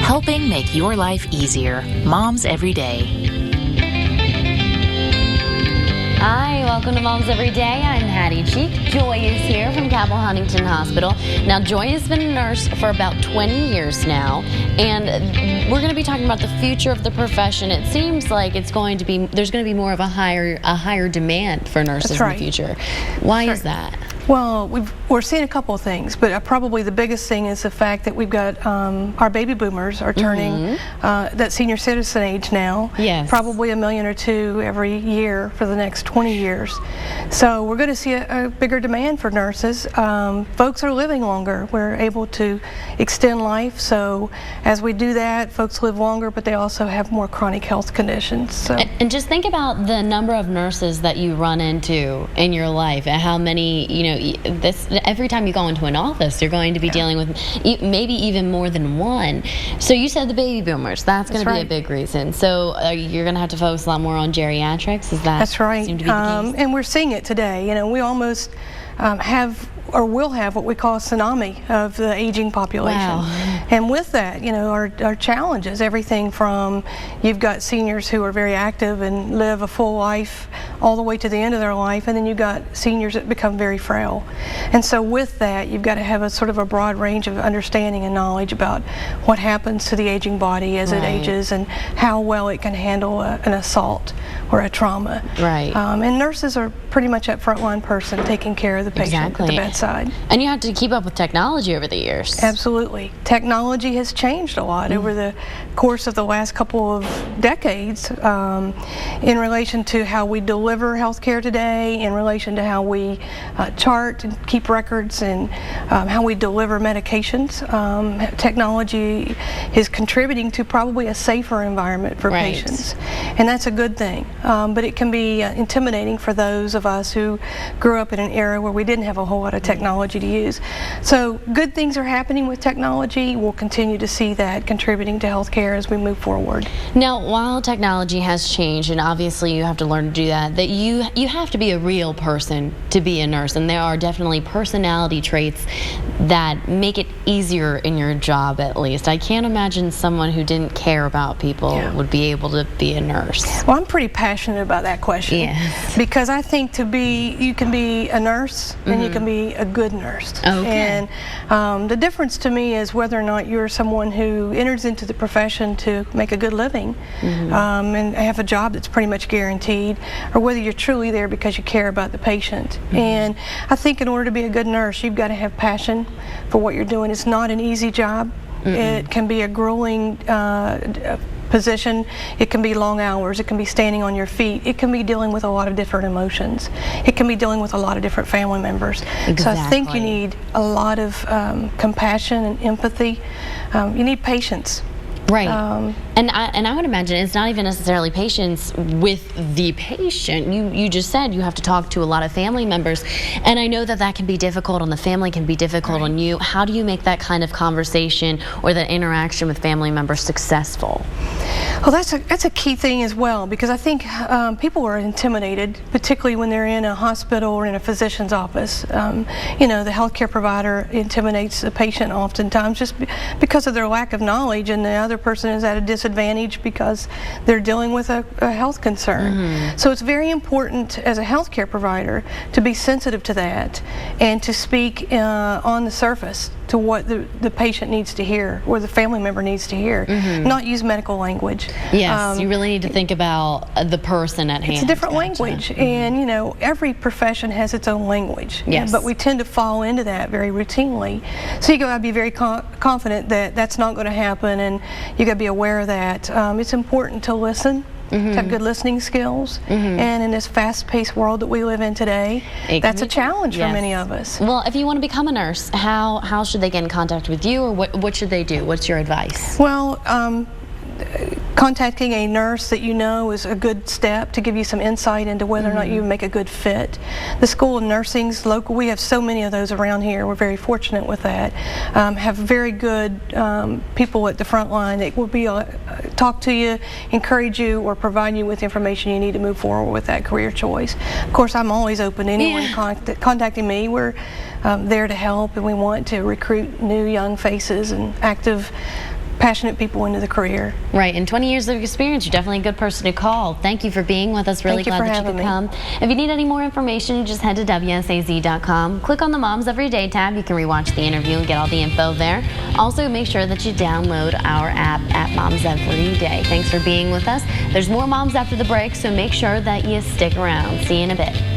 helping make your life easier. Moms Every Day. Hi, welcome to Moms Every Day. I'm Hattie Cheek. Joy is here from Cabell Huntington Hospital. Now, Joy has been a nurse for about 20 years now, and we're going to be talking about the future of the profession. It seems like there's going to be more of a higher demand for nurses in the future. Why is that? Well, we're seeing a couple of things, but probably the biggest thing is the fact that we've got our baby boomers are turning that senior citizen age now. Yes. Probably 1 million or 2 every year for the next 20 years. So we're going to see a bigger demand for nurses. Folks are living longer. We're able to extend life. So as we do that, folks live longer, but they also have more chronic health conditions. So. And just think about the number of nurses that you run into in your life, and how many, every time you go into an office, you're going to be dealing with maybe even more than one. So you said the baby boomers. That's going to be a big reason. So you're going to have to focus a lot more on geriatrics. Is that That's right. seem to be the case? And we're seeing it today. We almost have or will have what we call a tsunami of the aging population. Wow. And with that, our challenges, everything from you've got seniors who are very active and live a full life all the way to the end of their life, and then you've got seniors that become very frail. And so with that, you've got to have a sort of a broad range of understanding and knowledge about what happens to the aging body as it ages and how well it can handle an assault or a trauma. Right. And nurses are pretty much that frontline person taking care of the patient at the bedside. And you have to keep up with technology over the years. Absolutely. Technology has changed a lot over the course of the last couple of decades in relation to how we deliver healthcare today, in relation to how we chart and keep records, and how we deliver medications. Technology is contributing to probably a safer environment for patients, and that's a good thing. But it can be intimidating for those of us who grew up in an era where we didn't have a whole lot of technology to use. So good things are happening with technology. We'll continue to see that contributing to healthcare as we move forward. Now, while technology has changed, and obviously you have to learn to do that you have to be a real person to be a nurse, and there are definitely personality traits that make it easier in your job, at least. I can't imagine someone who didn't care about people would be able to be a nurse. Well, I'm pretty passionate about that question. Because I think you can be a nurse and you can be a good nurse. And the difference to me is whether or not you're someone who enters into the profession to make a good living and have a job that's pretty much guaranteed, or whether you're truly there because you care about the patient. And I think in order to be a good nurse, you've got to have passion for what you're doing. It's not an easy job. It can be a grueling position. It can be long hours. It can be standing on your feet. It can be dealing with a lot of different emotions. It can be dealing with a lot of different family members. So I think you need a lot of compassion and empathy. You need patience. Right. And I would imagine it's not even necessarily patience with the patient. You just said you have to talk to a lot of family members, and I know that can be difficult, and the family can be difficult on you. How do you make that kind of conversation or that interaction with family members successful? Well, that's a key thing as well, because I think people are intimidated, particularly when they're in a hospital or in a physician's office. The healthcare provider intimidates the patient oftentimes just because of their lack of knowledge, and the other person is at a disadvantage because they're dealing with a health concern. So it's very important as a healthcare provider to be sensitive to that and to speak on the surface to what the patient needs to hear or the family member needs to hear, not use medical language. Yes, you really need to think about the person at hand. It's a different language, and every profession has its own language, but we tend to fall into that very routinely. So you got to be very confident that that's not going to happen, and you got to be aware of that. It's important to listen. To have good listening skills, and in this fast-paced world that we live in today, that's a challenge for many of us. Well, if you want to become a nurse, how should they get in contact with you, or what should they do? What's your advice? Well, contacting a nurse that you know is a good step to give you some insight into whether or not you make a good fit. The School of Nursing's local, we have so many of those around here, we're very fortunate with that, have very good people at the front line that will be talk to you, encourage you, or provide you with information you need to move forward with that career choice. Of course, I'm always open to anyone contacting me. We're there to help, and we want to recruit new young faces and active passionate people into the career. Right, and 20 years of experience, you're definitely a good person to call. Thank you for being with us. Really glad that you could come. If you need any more information, just head to WSAZ.com. Click on the Moms Everyday tab. You can rewatch the interview and get all the info there. Also, make sure that you download our app at Moms Everyday. Thanks for being with us. There's more Moms after the break, so make sure that you stick around. See you in a bit.